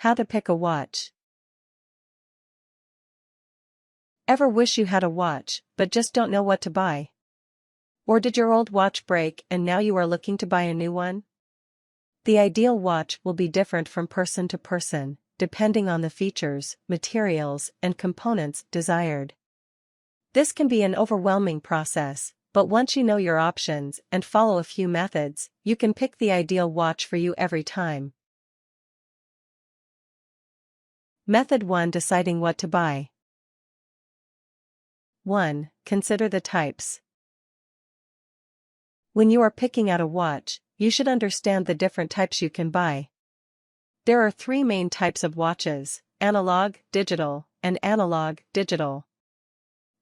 How to pick a watch. Ever wish you had a watch, but just don't know what to buy? Or did your old watch break and now you are looking to buy a new one? The ideal watch will be different from person to person, depending on the features, materials, and components desired. This can be an overwhelming process, but once you know your options and follow a few methods, you can pick the ideal watch for you every time. Method 1: Deciding what to buy. 1. Consider the types. When you are picking out a watch, you should understand the different types you can buy. There are 3 main types of watches: analog, digital, and analog-digital.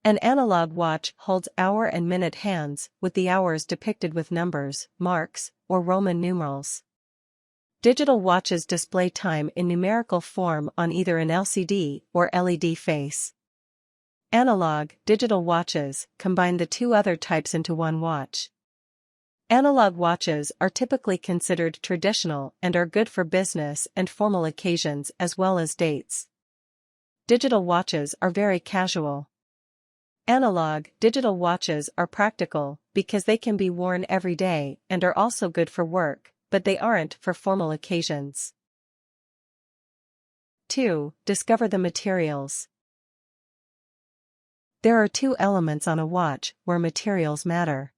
An analog watch holds hour and minute hands, with the hours depicted with numbers, marks, or Roman numerals. Digital watches display time in numerical form on either an LCD or LED face. Analog-digital watches combine the 2 other types into one watch. Analog watches are typically considered traditional and are good for business and formal occasions as well as dates. Digital watches are very casual. Analog-digital watches are practical because they can be worn every day and are also good for work, but they aren't for formal occasions. 2. Discover the materials. There are 2 elements on a watch where materials matter.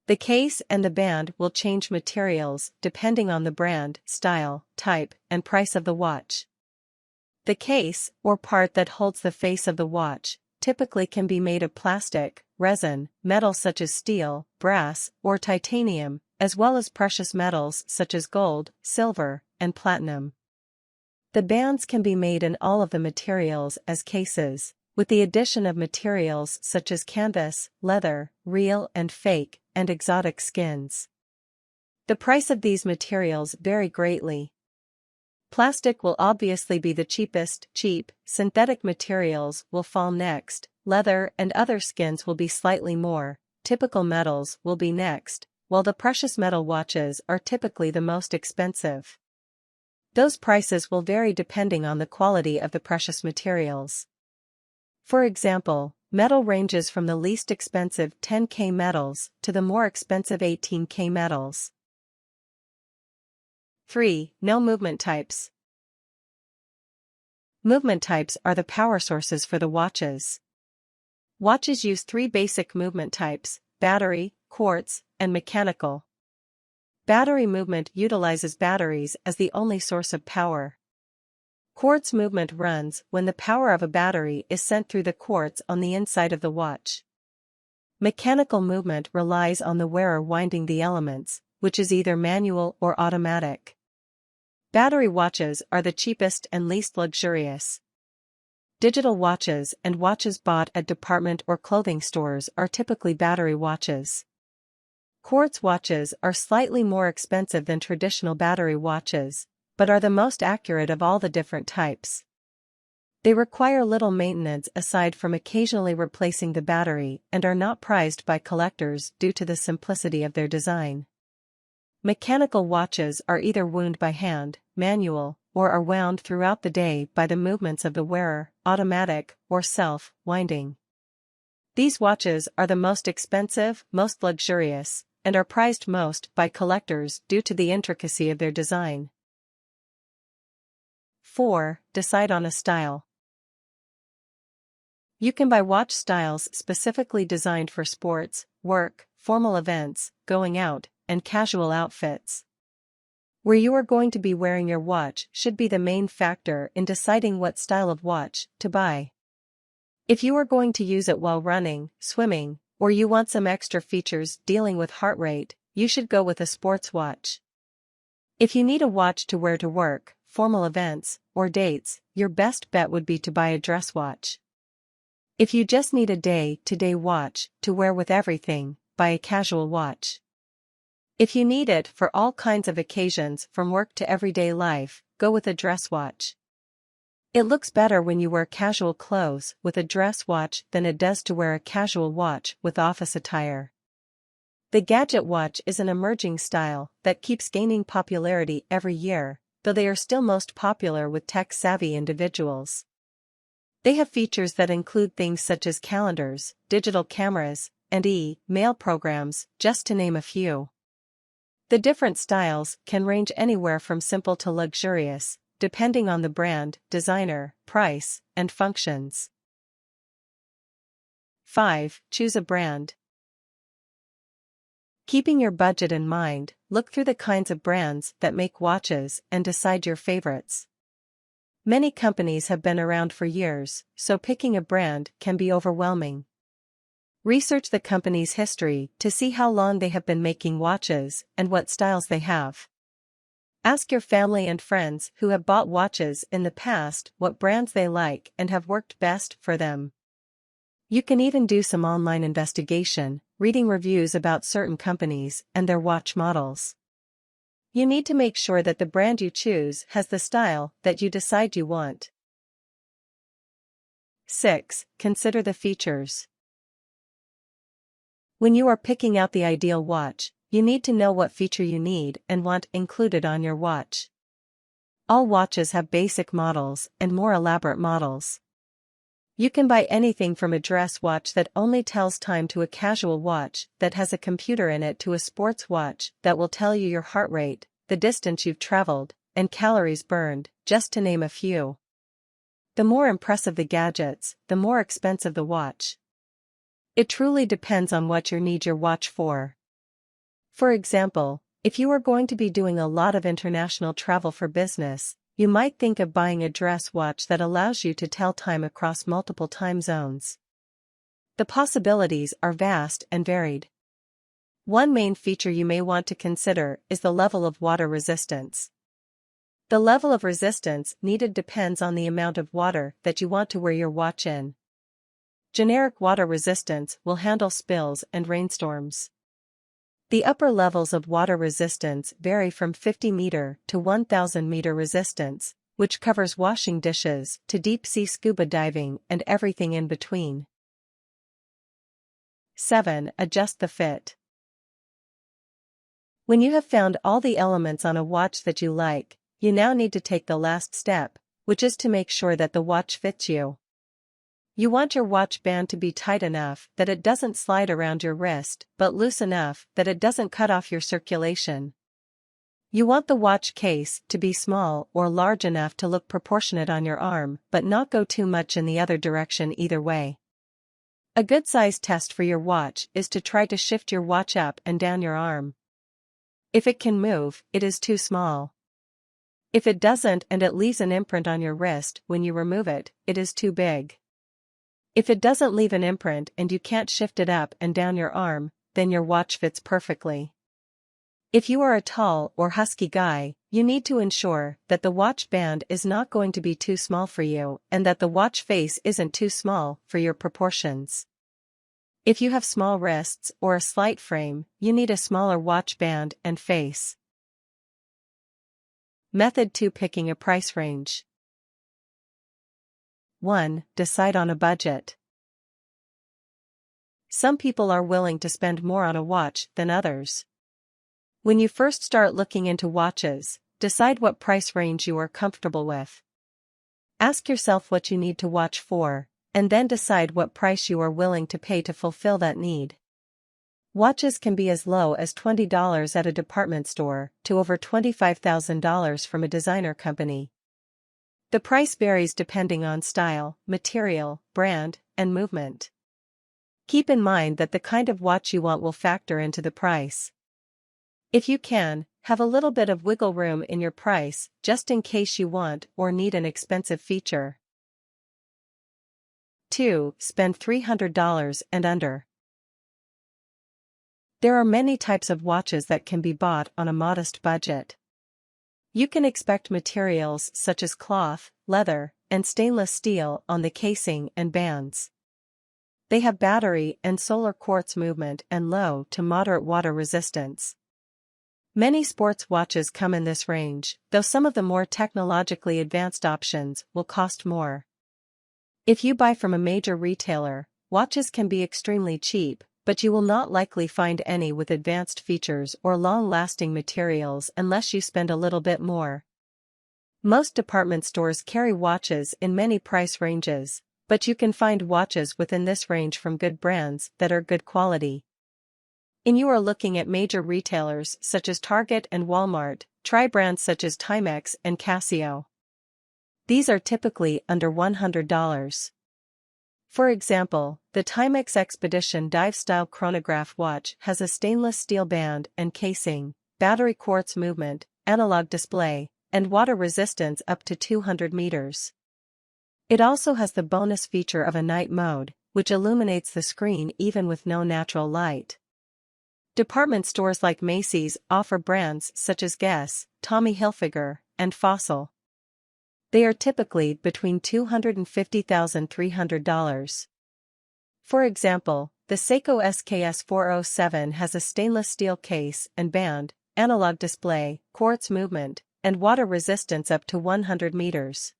The case and the band will change materials depending on the brand, style, type, and price of the watch. The case, or part that holds the face of the watch, typically can be made of plastic, resin, metal such as steel, brass, or titanium, as well as precious metals such as gold, silver, and platinum. The bands can be made in all of the materials as cases, with the addition of materials such as canvas, leather, real and fake, and exotic skins. The price of these materials vary greatly. Plastic will obviously be the cheapest, synthetic materials will fall next, leather and other skins will be slightly more, typical metals will be next, while the precious metal watches are typically the most expensive. Those prices will vary depending on the quality of the precious materials. For example, metal ranges from the least expensive 10K metals to the more expensive 18K metals. 3. Know movement types. Movement types are the power sources for the watches. Watches use 3 basic movement types: battery, quartz, and mechanical. Battery movement utilizes batteries as the only source of power. Quartz movement runs when the power of a battery is sent through the quartz on the inside of the watch. Mechanical movement relies on the wearer winding the elements, which is either manual or automatic. Battery watches are the cheapest and least luxurious. Digital watches and watches bought at department or clothing stores are typically battery watches. Quartz watches are slightly more expensive than traditional battery watches, but are the most accurate of all the different types. They require little maintenance aside from occasionally replacing the battery and are not prized by collectors due to the simplicity of their design. Mechanical watches are either wound by hand, manual, or are wound throughout the day by the movements of the wearer, automatic, or self-winding. These watches are the most expensive, most luxurious, and are prized most by collectors due to the intricacy of their design. 4. Decide on a style. You can buy watch styles specifically designed for sports, work, formal events, going out, and casual outfits. Where you are going to be wearing your watch should be the main factor in deciding what style of watch to buy. If you are going to use it while running, swimming, or you want some extra features dealing with heart rate, you should go with a sports watch. If you need a watch to wear to work, formal events, or dates, your best bet would be to buy a dress watch. If you just need a day-to-day watch to wear with everything, buy a casual watch. If you need it for all kinds of occasions from work to everyday life, go with a dress watch. It looks better when you wear casual clothes with a dress watch than it does to wear a casual watch with office attire. The gadget watch is an emerging style that keeps gaining popularity every year, though they are still most popular with tech-savvy individuals. They have features that include things such as calendars, digital cameras, and e-mail programs, just to name a few. The different styles can range anywhere from simple to luxurious, depending on the brand, designer, price, and functions. 5. Choose a brand. Keeping your budget in mind, look through the kinds of brands that make watches and decide your favorites. Many companies have been around for years, so picking a brand can be overwhelming. Research the company's history to see how long they have been making watches and what styles they have. Ask your family and friends who have bought watches in the past what brands they like and have worked best for them. You can even do some online investigation, reading reviews about certain companies and their watch models. You need to make sure that the brand you choose has the style that you decide you want. 6. Consider the features. When you are picking out the ideal watch, you need to know what feature you need and want included on your watch. All watches have basic models and more elaborate models. You can buy anything from a dress watch that only tells time to a casual watch that has a computer in it to a sports watch that will tell you your heart rate, the distance you've traveled, and calories burned, just to name a few. The more impressive the gadgets, the more expensive the watch. It truly depends on what you need your watch for. For example, if you are going to be doing a lot of international travel for business, you might think of buying a dress watch that allows you to tell time across multiple time zones. The possibilities are vast and varied. One main feature you may want to consider is the level of water resistance. The level of resistance needed depends on the amount of water that you want to wear your watch in. Generic water resistance will handle spills and rainstorms. The upper levels of water resistance vary from 50 meter to 1000 meter resistance, which covers washing dishes to deep-sea scuba diving and everything in between. 7. Adjust the fit. When you have found all the elements on a watch that you like, you now need to take the last step, which is to make sure that the watch fits you. You want your watch band to be tight enough that it doesn't slide around your wrist, but loose enough that it doesn't cut off your circulation. You want the watch case to be small or large enough to look proportionate on your arm, but not go too much in the other direction either way. A good size test for your watch is to try to shift your watch up and down your arm. If it can move, it is too small. If it doesn't and it leaves an imprint on your wrist when you remove it, it is too big. If it doesn't leave an imprint and you can't shift it up and down your arm, then your watch fits perfectly. If you are a tall or husky guy, you need to ensure that the watch band is not going to be too small for you and that the watch face isn't too small for your proportions. If you have small wrists or a slight frame, you need a smaller watch band and face. Method 2. Picking a price range. 1. Decide on a budget. Some people are willing to spend more on a watch than others. When you first start looking into watches, decide what price range you are comfortable with. Ask yourself what you need to watch for, and then decide what price you are willing to pay to fulfill that need. Watches can be as low as $20 at a department store to over $25,000 from a designer company. The price varies depending on style, material, brand, and movement. Keep in mind that the kind of watch you want will factor into the price. If you can, have a little bit of wiggle room in your price just in case you want or need an expensive feature. 2. Spend $300 and under. There are many types of watches that can be bought on a modest budget. You can expect materials such as cloth, leather, and stainless steel on the casing and bands. They have battery and solar quartz movement and low to moderate water resistance. Many sports watches come in this range, though some of the more technologically advanced options will cost more. If you buy from a major retailer, watches can be extremely cheap, but you will not likely find any with advanced features or long-lasting materials unless you spend a little bit more. Most department stores carry watches in many price ranges, but you can find watches within this range from good brands that are good quality. If you are looking at major retailers such as Target and Walmart, try brands such as Timex and Casio. These are typically under $100. For example, the Timex Expedition Dive Style chronograph watch has a stainless steel band and casing, battery quartz movement, analog display, and water resistance up to 200 meters. It also has the bonus feature of a night mode, which illuminates the screen even with no natural light. Department stores like Macy's offer brands such as Guess, Tommy Hilfiger, and Fossil. They are typically between $250,000 and $300. For example, the Seiko SKS 407 has a stainless steel case and band, analog display, quartz movement, and water resistance up to 100 meters.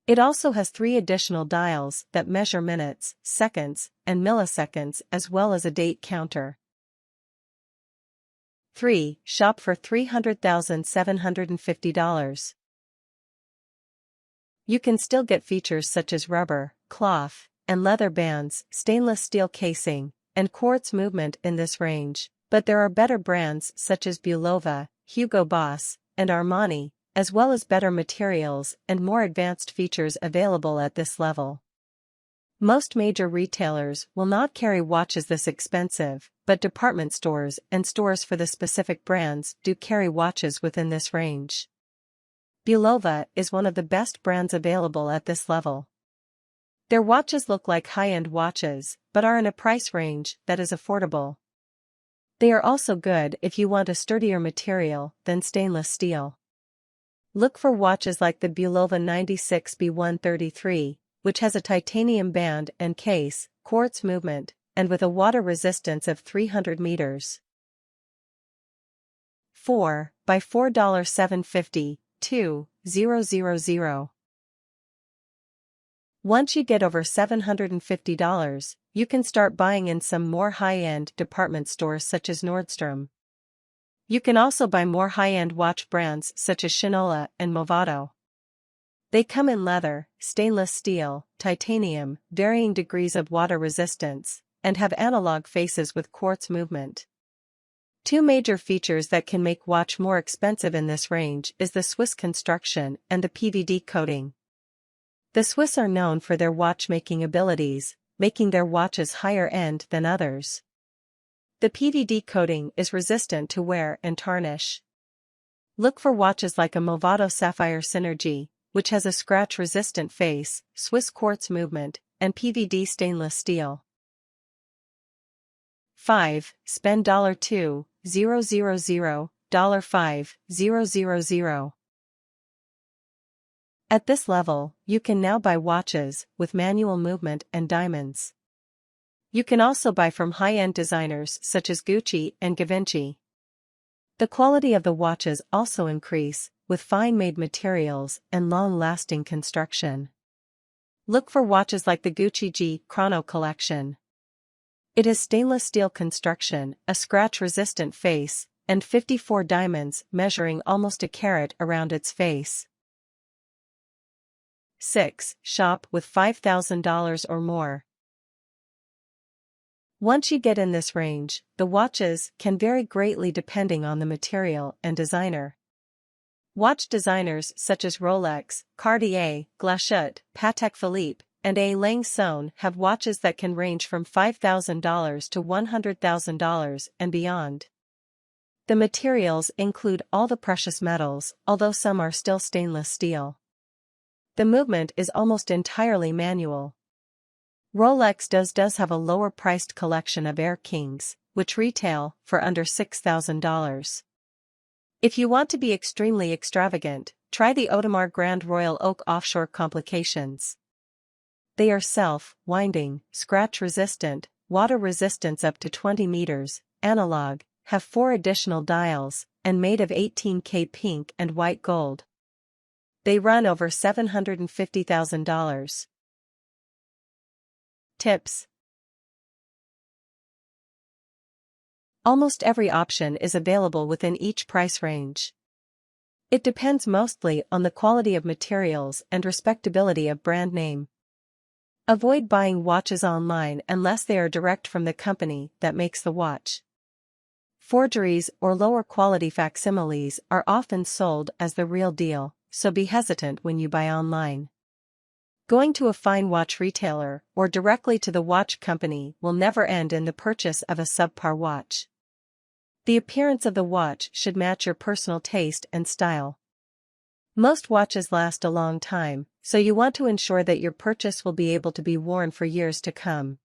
It also has 3 additional dials that measure minutes, seconds, and milliseconds as well as a date counter. 3. Shop for $300,750. You can still get features such as rubber, cloth, and leather bands, stainless steel casing, and quartz movement in this range, but there are better brands such as Bulova, Hugo Boss, and Armani, as well as better materials and more advanced features available at this level. Most major retailers will not carry watches this expensive, but department stores and stores for the specific brands do carry watches within this range. Bulova is one of the best brands available at this level. Their watches look like high-end watches, but are in a price range that is affordable. They are also good if you want a sturdier material than stainless steel. Look for watches like the Bulova 96B133, which has a titanium band and case, quartz movement, and with a water resistance of 300 meters. 4. By $4.750, 2,000. Once you get over $750, you can start buying in some more high-end department stores such as Nordstrom. You can also buy more high-end watch brands such as Shinola and Movado. They come in leather, stainless steel, titanium, varying degrees of water resistance, and have analog faces with quartz movement. 2 major features that can make watch more expensive in this range is the Swiss construction and the PVD coating. The Swiss are known for their watchmaking abilities, making their watches higher end than others. The PVD coating is resistant to wear and tarnish. Look for watches like a Movado Sapphire Synergy, which has a scratch-resistant face, Swiss quartz movement, and PVD stainless steel. 5. Spend $2,000, $5,000. At this level, you can now buy watches with manual movement and diamonds. You can also buy from high-end designers such as Gucci and Givenchy. The quality of the watches also increase, with fine-made materials and long-lasting construction. Look for watches like the Gucci G Chrono collection. It has stainless steel construction, a scratch-resistant face, and 54 diamonds measuring almost a carat around its face. 6. Shop with $5,000 or more. Once you get in this range, the watches can vary greatly depending on the material and designer. Watch designers such as Rolex, Cartier, Glachut, Patek Philippe, and A. Lange Sohn have watches that can range from $5,000 to $100,000 and beyond. The materials include all the precious metals, although some are still stainless steel. The movement is almost entirely manual. Rolex does have a lower-priced collection of Air Kings, which retail for under $6,000. If you want to be extremely extravagant, try the Audemars Grand Royal Oak Offshore Complications. They are self-winding, scratch-resistant, water resistance up to 20 meters, analog, have 4 additional dials, and made of 18K pink and white gold. They run over $750,000. Tips. Almost every option is available within each price range. It depends mostly on the quality of materials and respectability of brand name. Avoid buying watches online unless they are direct from the company that makes the watch. Forgeries or lower quality facsimiles are often sold as the real deal, so be hesitant when you buy online. Going to a fine watch retailer or directly to the watch company will never end in the purchase of a subpar watch. The appearance of the watch should match your personal taste and style. Most watches last a long time, so you want to ensure that your purchase will be able to be worn for years to come.